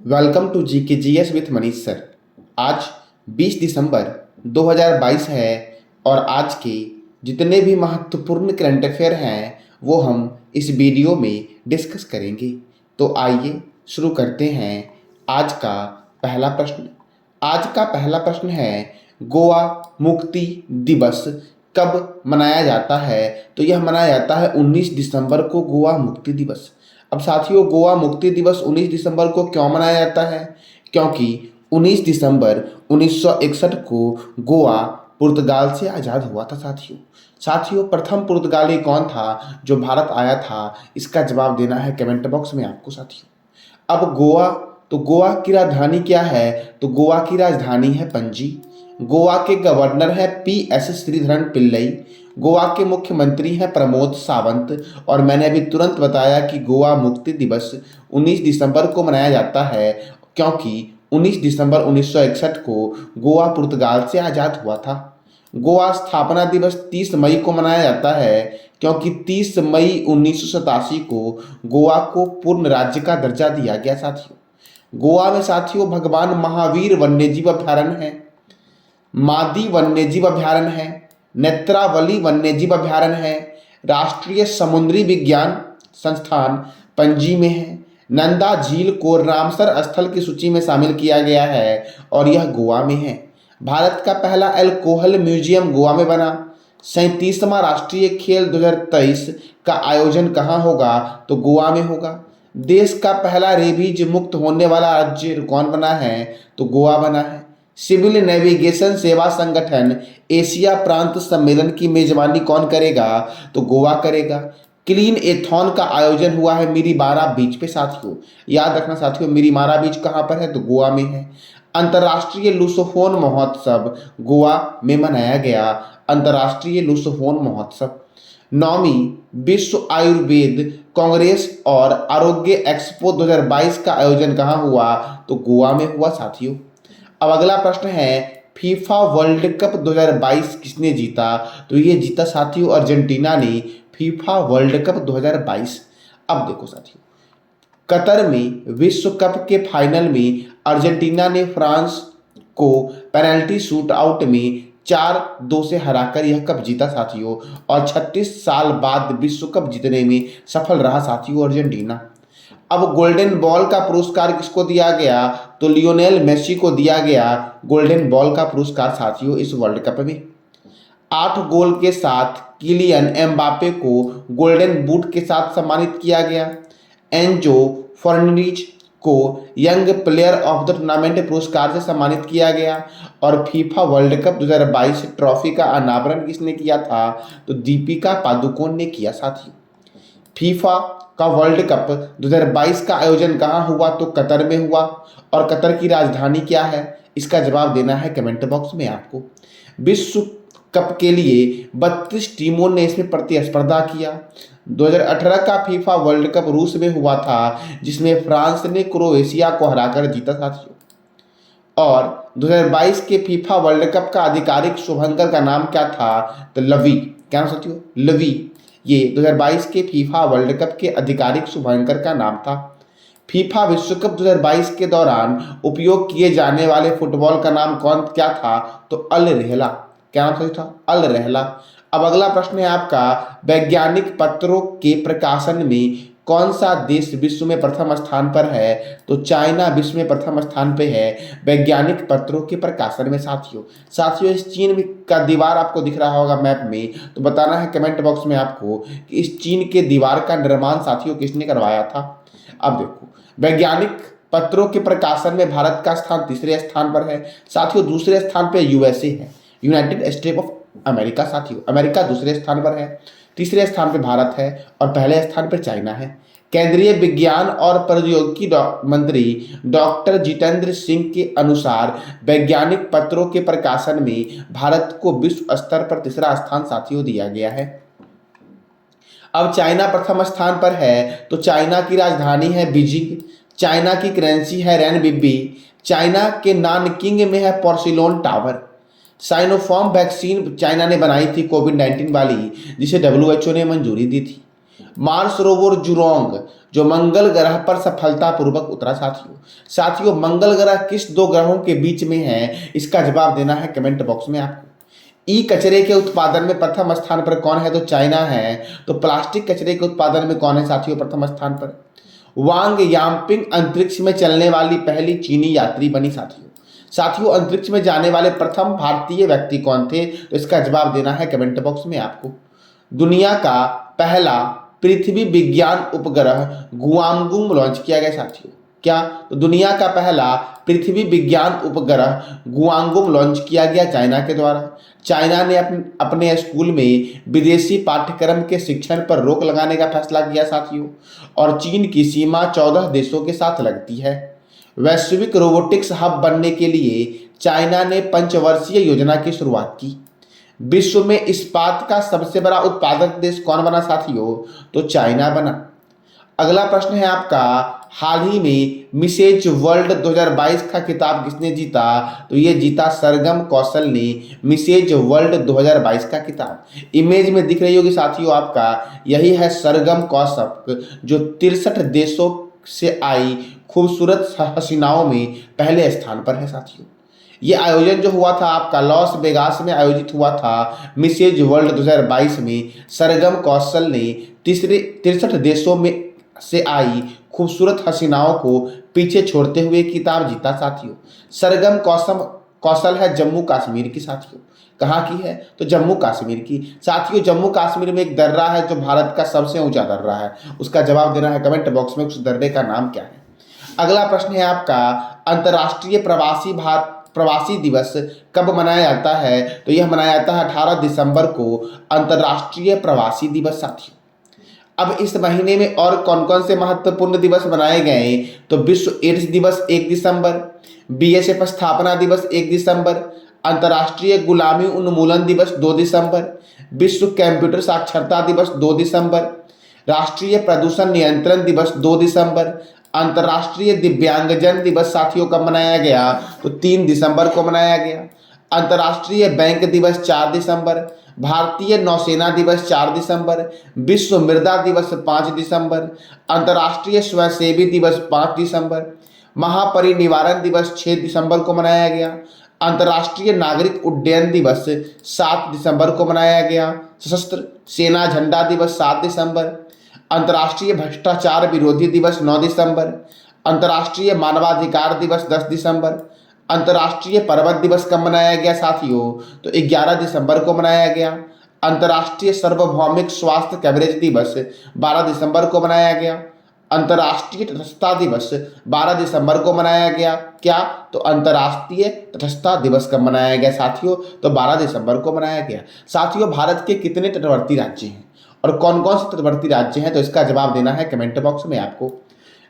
Welcome to GK GS with Manish sir. आज 20 दिसंबर 2022 है और आज के जितने भी महत्वपूर्ण करंट अफेयर हैं वो हम इस वीडियो में डिस्कस करेंगे। तो आइए शुरू करते हैं। आज का पहला प्रश्न है गोवा मुक्ति दिवस कब मनाया जाता है? तो यह मनाया जाता है 19 दिसंबर को गोवा मुक्ति दिवस। अब साथियों, गोवा मुक्ति दिवस 19 दिसंबर को क्यों मनाया जाता है? क्योंकि 19 दिसंबर 1961 को गोवा पुर्तगाल से आज़ाद हुआ था। साथियों प्रथम पुर्तगाली कौन था जो भारत आया था? इसका जवाब देना है कमेंट बॉक्स में आपको साथियों। अब गोवा की राजधानी क्या है? तो गोवा की राजधानी है पणजी। गोवा के गवर्नर है PS श्रीधरन पिल्लई। गोवा के मुख्यमंत्री हैं प्रमोद सावंत। और मैंने अभी तुरंत बताया कि गोवा मुक्ति दिवस 19 दिसंबर को मनाया जाता है क्योंकि 19 दिसंबर 1961 को गोवा पुर्तगाल से आज़ाद हुआ था। गोवा स्थापना दिवस 30 मई को मनाया जाता है क्योंकि 30 मई 1987 को गोवा को पूर्ण राज्य का दर्जा दिया गया। साथियों गोवा में साथियों भगवान महावीर वन्यजीव अभयारण्य है, मादी वन्यजीव अभयारण्य है, नेत्रावली वन्यजीव अभयारण्य है, राष्ट्रीय समुद्री विज्ञान संस्थान पणजी में है, नंदा झील को रामसर स्थल की सूची में शामिल किया गया है और यह गोवा में है। भारत का पहला अल्कोहल म्यूजियम गोवा में बना। 37वां राष्ट्रीय खेल 2023 का आयोजन कहाँ होगा? तो गोवा में होगा। देश का पहला रेबीज मुक्त होने वाला राज्य कौन बना है? तो गोवा बना है। सिविल नेविगेशन सेवा संगठन एशिया प्रांत सम्मेलन की मेजबानी कौन करेगा? तो गोवा करेगा। क्लीन एथॉन का आयोजन हुआ है मीरीमारा बीच पे। साथियों याद रखना साथियों, मीरीमारा बीच कहाँ पर है? तो गोवा में है। अंतर्राष्ट्रीय लुसोफोन महोत्सव गोवा में मनाया गया। अंतर्राष्ट्रीय लुसोफोन महोत्सव। 9वीं विश्व आयुर्वेद कांग्रेस और आरोग्य एक्सपो 2022 का आयोजन कहाँ हुआ? तो गोवा में हुआ। साथियों अब अगला प्रश्न है फीफा वर्ल्ड कप 2022 किसने जीता? तो ये जीता साथियों अर्जेंटीना ने फीफा वर्ल्ड कप 2022। अब देखो साथियों, कतर में विश्व कप के फाइनल में अर्जेंटीना ने फ्रांस को पेनल्टी शूट आउट में 4-2 से हराकर यह कप जीता साथियों और 36 साल बाद विश्व कप जीतने में सफल रहा साथियों अर्जेंटीना। अब गोल्डन बॉल का पुरस्कार किसको दिया गया? तो लियोनेल मेसी को दिया गया गोल्डन बॉल का पुरस्कार साथियों इस वर्ल्ड कप में। 8 गोल के साथ किलियन एम्बापे को गोल्डन बूट के साथ सम्मानित किया गया। एंजो फर्नांडीज को young player of the tournament पुरस्कार से सम्मानित किया गया। और फीफा वर्ल्ड कप 2022 ट्रॉफी का अनावरण किसने किया था? तो दीपिका पादुकोण ने किया साथियों। फीफा का वर्ल्ड कप 2022 का आयोजन कहाँ हुआ? तो कतर में हुआ। और कतर की राजधानी क्या है? इसका जवाब देना है कमेंट बॉक्स में आपको। विश्व कप के लिए 32 टीमों ने इसमें प्रतिस्पर्धा किया। 2018 का फीफा वर्ल्ड कप रूस में हुआ था जिसमें फ्रांस ने क्रोएशिया को हराकर जीता साथियों। और 2022 के फीफा वर्ल्ड कप का आधिकारिक शुभंकर का नाम क्या था? तो लवी। क्या नाम साथियों? लवी। ये 2022 के फीफा वर्ल्ड कप के आधिकारिक शुभंकर का नाम था। फीफा विश्व कप 2022 के दौरान उपयोग किए जाने वाले फुटबॉल का नाम क्या था? तो अल रहला। क्या नाम सही था? अल रहला। अब अगला प्रश्न है आपका वैज्ञानिक पत्रों के प्रकाशन में कौन सा देश विश्व में प्रथम स्थान पर है? तो चाइना विश्व में प्रथम स्थान पे है वैज्ञानिक पत्रों के प्रकाशन में साथियों इस चीन का दीवार आपको दिख रहा होगा मैप में, तो बताना है कमेंट बॉक्स में आपको कि इस चीन के दीवार का निर्माण साथियों किसने करवाया था। अब देखो वैज्ञानिक पत्रों के प्रकाशन में भारत का स्थान तीसरे स्थान पर है साथियों। दूसरे स्थान पर USA है, यूनाइटेड स्टेट ऑफ अमेरिका। साथियों अमेरिका दूसरे स्थान पर है, तीसरे स्थान पर भारत है और पहले स्थान पर चाइना है। केंद्रीय विज्ञान और प्रौद्योगिकी मंत्री डॉक्टर जितेंद्र सिंह के अनुसार वैज्ञानिक पत्रों के प्रकाशन में भारत को विश्व स्तर पर तीसरा स्थान साथियों दिया गया है। अब चाइना प्रथम स्थान पर है तो चाइना की राजधानी है बीजिंग, चाइना की करेंसी है रेनबिब्बी, चाइना के नानकिंग में है पोर्सिलोन टावर। साइनोफार्म वैक्सीन चाइना ने बनाई थी कोविड-19 वाली जिसे WHO ने मंजूरी दी थी। मार्स रोवर जुरोंग जो मंगल ग्रह पर सफलतापूर्वक उतरा साथियों मंगल ग्रह किस दो ग्रहों के बीच में है, इसका जवाब देना है कमेंट बॉक्स में आपको। ई कचरे के उत्पादन में प्रथम स्थान पर कौन है, तो चाइना है। तो प्लास्टिक कचरे के उत्पादन में कौन है साथियों प्रथम स्थान पर? वांग यांपिंग अंतरिक्ष में चलने वाली पहली चीनी यात्री बनी साथियों अंतरिक्ष में जाने वाले प्रथम भारतीय व्यक्ति कौन थे, तो इसका जवाब देना है कमेंट बॉक्स में आपको। दुनिया का पहला पृथ्वी विज्ञान उपग्रह गुआंगुम लॉन्च किया गया साथियों। क्या? तो दुनिया का पहला पृथ्वी विज्ञान उपग्रह गुआंगुम लॉन्च किया गया चाइना के द्वारा। चाइना ने अपने स्कूल में विदेशी पाठ्यक्रम के शिक्षण पर रोक लगाने का फैसला किया साथियों, और चीन की सीमा 14 देशों के साथ लगती है। वैश्विक रोबोटिक्स हब बनने के लिए चाइना ने पंचवर्षीय योजना की शुरुआत की। विश्व में इस्पात का सबसे बड़ा उत्पादक देश कौन बना साथियों, तो चाइना बना। अगला प्रश्न है आपका, हाल ही में मिसेज वर्ल्ड 2022 का खिताब किसने जीता, तो ये जीता सरगम कौशल ने मिसेज वर्ल्ड 2022 का खिताब। इमेज में दिख रही होगी साथियों आपका, यही है सरगम कौशल जो 63 देशों से आई खूबसूरत हसीनाओं में पहले स्थान पर है साथियों। ये आयोजन जो हुआ था आपका लॉस वेगास में आयोजित हुआ था मिसेज वर्ल्ड 2022 में। सरगम कौशल ने 63 देशों में से आई खूबसूरत हसीनाओं को पीछे छोड़ते हुए किताब जीता साथियों। सरगम कौशल है जम्मू कश्मीर की साथियों। कहाँ की है, तो जम्मू कश्मीर की। साथियों जम्मू कश्मीर में एक दर्रा है जो भारत का सबसे ऊंचा दर्रा है, उसका जवाब देना है कमेंट बॉक्स में, उस दर्रे का नाम क्या है। अगला प्रश्न है आपका, अंतर्राष्ट्रीय प्रवासी दिवस कब मनाया जाता है, तो यह मनाया जाता है 18 दिसंबर को अंतर्राष्ट्रीय प्रवासी दिवस साथियों। अब इस महीने में और कौन कौन से महत्वपूर्ण दिवस मनाए गए, तो विश्व एड्स दिवस 1 दिसंबर, बीएसएफ स्थापना दिवस 1 दिसंबर, अंतर्राष्ट्रीय गुलामी उन्मूलन दिवस 2 दिसंबर, विश्व कंप्यूटर साक्षरता दिवस 2 दिसंबर, राष्ट्रीय प्रदूषण नियंत्रण दिवस 2 दिसंबर, अंतर्राष्ट्रीय दिव्यांगजन दिवस साथियों कब मनाया गया, तो 3 दिसंबर को मनाया गया। अंतर्राष्ट्रीय बैंक दिवस 4 दिसंबर, भारतीय नौसेना दिवस 4 दिसंबर, विश्व मृदा दिवस 5 दिसंबर, अंतर्राष्ट्रीय स्वयंसेवी दिवस 5 दिसंबर, महापरिनिर्वाण दिवस 6 दिसंबर को मनाया गया। अंतर्राष्ट्रीय नागरिक उड्डयन दिवस 7 दिसंबर को मनाया गया। सशस्त्र सेना झंडा दिवस 7 दिसंबर, अंतर्राष्ट्रीय भ्रष्टाचार विरोधी दिवस 9 दिसंबर, अंतर्राष्ट्रीय मानवाधिकार दिवस 10 दिसंबर, अंतर्राष्ट्रीय पर्वत दिवस कब मनाया गया साथियों, तो 11 दिसंबर को मनाया गया। अंतर्राष्ट्रीय सार्वभौमिक स्वास्थ्य कवरेज दिवस 12 दिसंबर को मनाया गया। अंतर्राष्ट्रीय तटस्थता दिवस 12 दिसंबर को मनाया गया। क्या? तो अंतर्राष्ट्रीय तटस्थता दिवस कब मनाया गया साथियों, तो 12 दिसंबर को मनाया गया। साथियों भारत के कितने तटवर्ती राज्य हैं और कौन कौन से तटवर्ती राज्य हैं, तो इसका जवाब देना है कमेंट बॉक्स में आपको।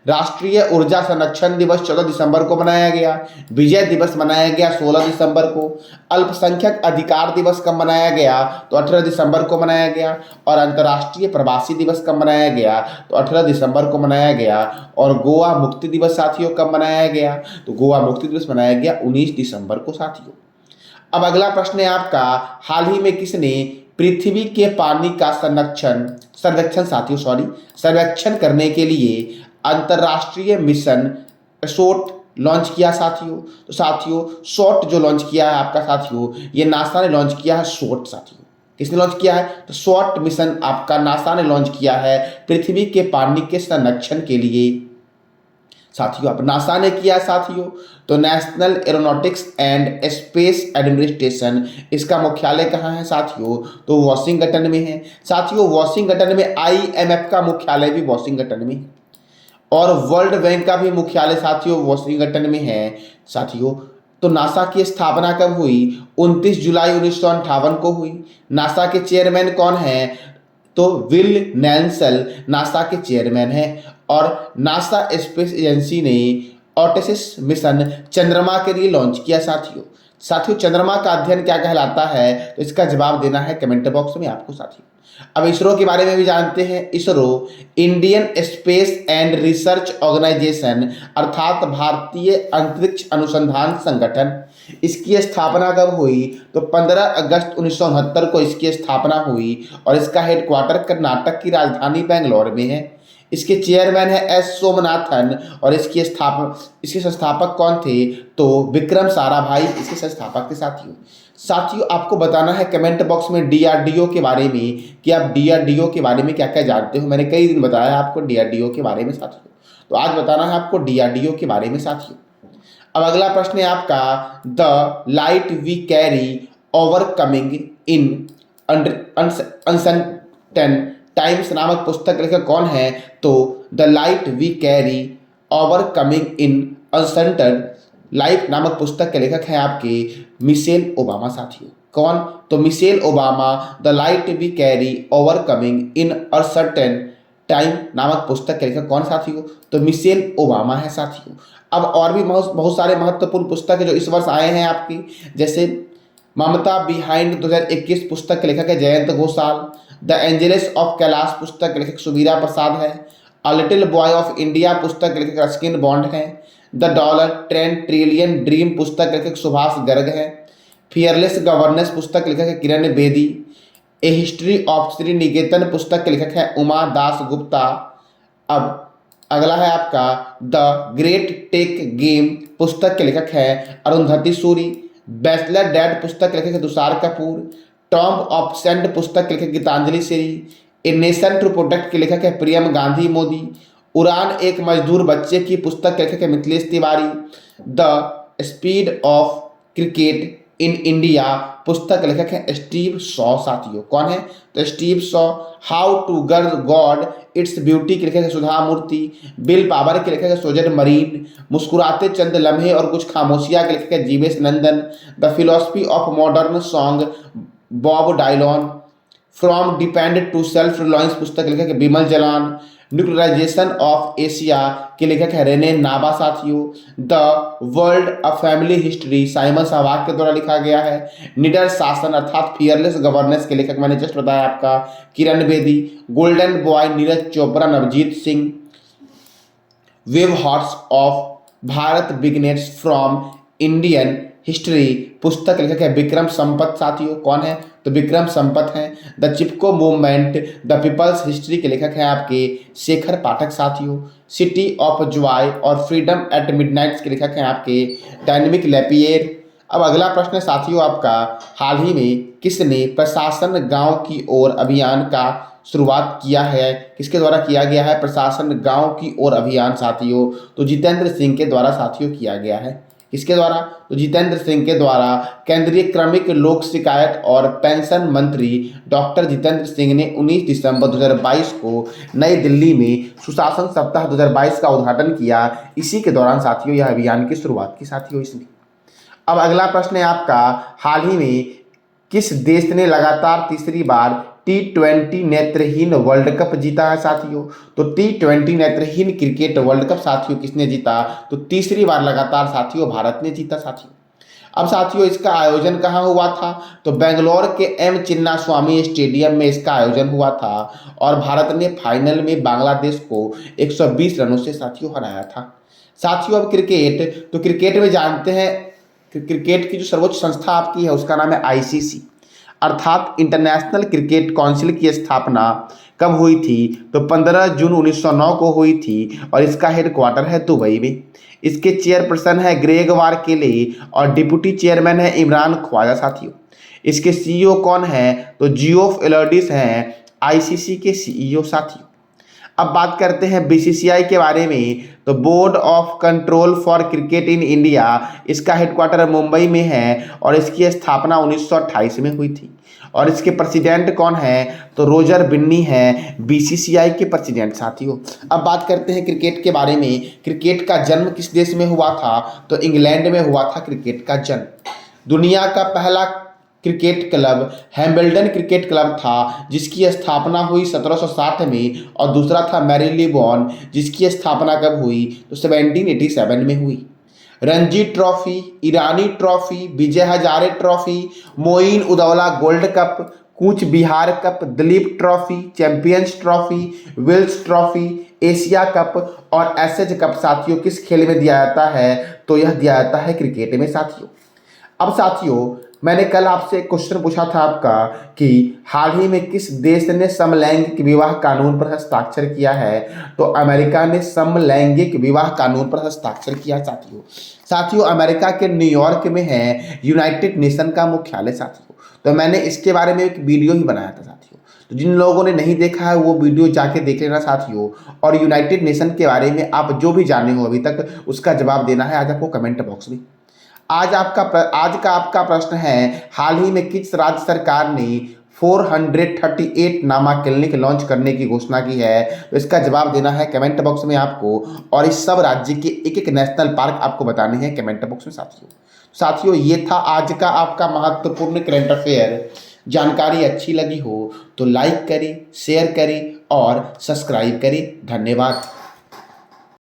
राष्ट्रीय ऊर्जा संरक्षण दिवस 14 दिसंबर को मनाया गया। विजय दिवस मनाया गया 16 दिसंबर को। अल्पसंख्यक अधिकार दिवस कब मनाया गया, तो 18 दिसंबर को मनाया गया। और अंतर्राष्ट्रीय प्रवासी दिवस कब मनाया गया, तो 18 दिसंबर को मनाया गया। और गोवा मुक्ति दिवस साथियों कब मनाया गया, तो गोवा मुक्ति दिवस मनाया गया 19 दिसंबर को साथियों। अब अगला प्रश्न है आपका, हाल ही में किसने पृथ्वी के पानी का सर्वेक्षण करने के लिए अंतर्राष्ट्रीय मिशन शॉट लॉन्च किया साथियों। तो साथियों शॉट जो लॉन्च किया है आपका साथियों, ये नासा ने लॉन्च किया है। शॉट साथियों किसने लॉन्च किया है, तो शॉट मिशन आपका नासा ने लॉन्च किया है पृथ्वी के पानी के संरक्षण के लिए साथियों। अब नासा ने किया साथियों, तो national aeronautics and space administration, इसका मुख्यालय कहाँ है साथियों, तो वॉशिंगटन में है साथियों। वॉशिंगटन में IMF का मुख्यालय भी वॉशिंगटन में है और वर्ल्ड बैंक का भी मुख्यालय साथियों वॉशिंगटन में है साथियों। तो नासा की स्थापना कब हुई, 29 जुलाई 1958 को हुई। नासा के चेयरमैन कौन है, तो विल नेल्सन नासा के चेयरमैन है। और नासा स्पेस एजेंसी ने ओडेसिस मिशन चंद्रमा के लिए लॉन्च किया साथियों। चंद्रमा का अध्ययन क्या कहलाता है, तो इसका जवाब देना है कमेंट बॉक्स में आपको साथियों। अब इसरो के बारे में भी जानते हैं। ISRO Indian space and research organisation अर्थात भारतीय अंतरिक्ष अनुसंधान संगठन, इसकी स्थापना कब हुई, तो 15 अगस्त 1969 को इसकी स्थापना हुई और इसका हेडक्वार्टर कर्नाटक की राजधानी बेंगलोर में है। इसके चेयरमैन है एस सोमनाथन और इसके संस्थापक कौन थे? तो विक्रम साराभाई इसके संस्थापक थे साथियों। साथियों आपको बताना है कमेंट बॉक्स में डीआरडीओ के बारे में कि आप डीआरडीओ के बारे में क्या क्या जानते हो। मैंने कई दिन बताया आपको डीआरडीओ के बारे में साथियों, तो आज बताना है आपको डीआरडीओ के बारे में साथियों। अब अगला प्रश्न है आपका, the light we carry overcoming in uncertain times नामक पुस्तक के लेखक कौन है? तो the light we carry overcoming in uncertain life नामक पुस्तक के लेखक हैं आपके मिशेल ओबामा साथियों। कौन? तो Michelle Obama the light we carry overcoming in uncertain time नामक पुस्तक के लेखक कौन साथियों? तो मिशेल ओबामा है साथियों। अब और भी बहुत सारे महत्वपूर्ण पुस्तक है जो इस वर्ष आए हैं आपकी, जैसे ममता बिहाइंड 2021 पुस्तक के लेखक है Jayant Ghoshal. The angels of Kailash पुस्तक के लेखक सुबीरा प्रसाद है। A little boy of India पुस्तक के लेखक रस्किन बॉन्ड है। द डॉलर ट्रिलियन ड्रीम पुस्तक के लेखक सुभाष गर्ग है। फियरलेस गवर्नेंस पुस्तक के लेखक है किरण बेदी। ए हिस्ट्री ऑफ श्री निकेतन पुस्तक के लेखक है उमा दास गुप्ता। अब अगला है आपका द ग्रेट टेक गेम पुस्तक के लेखक है अरुंधति सूरी। बैचलर डैड पुस्तक के लेखक है Tushar Kapoor. Tomb of sand पुस्तक के लेखक Geetanjali Shree. A nation to protect के लेखक है प्रियम गांधी मोदी। उड़ान एक मजदूर बच्चे की पुस्तक के लेखक है Mithilesh Tiwari. The speed of cricket in India पुस्तक के लेखक है स्टीव शॉ साथियों। कौन है? तो Steve Shaw. How to girl god it's beauty के लेखक है सुधा मूर्ति। बिल पावर के लेखक है सोजन मरीन। मुस्कुराते चंद लम्हे और कुछ खामोशियां के लेखक है Jivesh Nandan. The philosophy of modern song Bob Dylan. From depend to self reliance पुस्तक के लेखक है Bimal Jalan. Nuclearisation of Asia के लेखक है रेने नाबा साथियों। The world a family history Simon Sebag के द्वारा लिखा गया है। निडर शासन अर्थात फियरलेस गवर्नेंस के लेखक मैंने जस्ट बताया आपका Kiran Bedi. Golden boy Neeraj Chopra Navjeet Singh. Wave horse of Bharat vignettes from Indian history पुस्तक के लेखक है विक्रम संपत साथियों। कौन है? तो विक्रम संपत हैं। The Chipko movement the people's history के लेखक हैं आपके शेखर पाठक साथियों। सिटी ऑफ जॉय और फ्रीडम एट मिडनाइट के लेखक हैं आपके डायनेमिक लेपियर। अब अगला प्रश्न है साथियों आपका, हाल ही में किसने प्रशासन गांव की ओर अभियान का शुरुआत किया है? किसके द्वारा किया गया है प्रशासन गांव की ओर अभियान साथियों? तो जितेंद्र सिंह के द्वारा साथियों किया गया है। किसके द्वारा? तो जितेंद्र सिंह के द्वारा। केंद्रीय क्रमिक लोक शिकायत और पेंशन मंत्री डॉक्टर जितेंद्र सिंह ने 19 दिसंबर 2022 को नई दिल्ली में सुशासन सप्ताह 2022 का उद्घाटन किया। इसी के दौरान साथियों यह अभियान की शुरुआत की साथियों इसने। अब अगला प्रश्न है आपका, हाल ही में किस देश ने लगातार तीसरी बार T20 नेत्रहीन वर्ल्ड कप जीता है साथियों? तो T20 नेत्रहीन क्रिकेट वर्ल्ड कप साथियों किसने जीता? तो तीसरी बार लगातार साथियों भारत ने जीता साथियों। अब साथियों इसका आयोजन कहाँ हुआ था? तो बेंगलोर के एम चिन्नास्वामी स्टेडियम में इसका आयोजन हुआ था और भारत ने फाइनल में बांग्लादेश को 120 रनों से साथियों हराया था। साथियों अब क्रिकेट, तो क्रिकेट में जानते हैं क्रिकेट की जो सर्वोच्च संस्था आपकी है उसका नाम है ICC अर्थात इंटरनेशनल क्रिकेट काउंसिल की स्थापना कब हुई थी? तो 15 जून 1909 को हुई थी और इसका हेडक्वार्टर है दुबई में। इसके चेयरपर्सन है ग्रेग वारकेले और डिप्टी चेयरमैन है इमरान ख्वाजा साथियों। इसके CEO कौन है? तो जियोफ एलर्डिस हैं ICC के CEO साथियों। अब बात करते हैं BCCI के बारे में, तो board of control for cricket in India, इसका हेडक्वार्टर मुंबई में है और इसकी स्थापना 1928 में हुई थी और इसके प्रेसिडेंट कौन है? तो रोजर बिन्नी है BCCI के प्रेसिडेंट साथियों। अब बात करते हैं क्रिकेट के बारे में, क्रिकेट का जन्म किस देश में हुआ था? तो इंग्लैंड में हुआ था क्रिकेट का जन्म। दुनिया का पहला क्रिकेट क्लब हैम्बल्डन क्रिकेट क्लब था जिसकी स्थापना हुई 1760 में और दूसरा था मैरीलीबॉर्न जिसकी स्थापना कब हुई? तो 1787 में हुई। Ranji trophy, Irani trophy, Vijay Hazare trophy, Moin Uddaula gold cup, Cooch Behar cup, Duleep trophy, champions trophy, Wills trophy, Asia cup और एसएच कप साथियों किस खेल में दिया जाता है? तो यह दिया जाता है क्रिकेट में साथियों। अब साथियों मैंने कल आपसे एक क्वेश्चन पूछा था आपका कि हाल ही में किस देश ने समलैंगिक विवाह कानून पर हस्ताक्षर किया है। तो अमेरिका ने समलैंगिक विवाह कानून पर हस्ताक्षर किया साथियों। साथियों अमेरिका के न्यूयॉर्क में है यूनाइटेड नेशन का मुख्यालय साथियों। तो मैंने इसके बारे में एक वीडियो ही बनाया था साथियों। तो जिन लोगों ने नहीं देखा है वो वीडियो जाके देख लेना साथियों। और यूनाइटेड नेशन के बारे में आप जो भी जाने हो अभी तक उसका जवाब देना है आज आपको कमेंट बॉक्स में। आज का आपका प्रश्न है, हाल ही में किस राज्य सरकार ने 438 नामा क्लिनिक लॉन्च करने की घोषणा की है। तो इसका जवाब देना है कमेंट बॉक्स में आपको। और इस सब राज्य के एक एक नेशनल पार्क आपको बताने हैं कमेंट बॉक्स में साथियों। साथियों ये था आज का आपका महत्वपूर्ण करंट अफेयर। जानकारी अच्छी लगी हो तो लाइक करें, शेयर करें और सब्सक्राइब करें। धन्यवाद।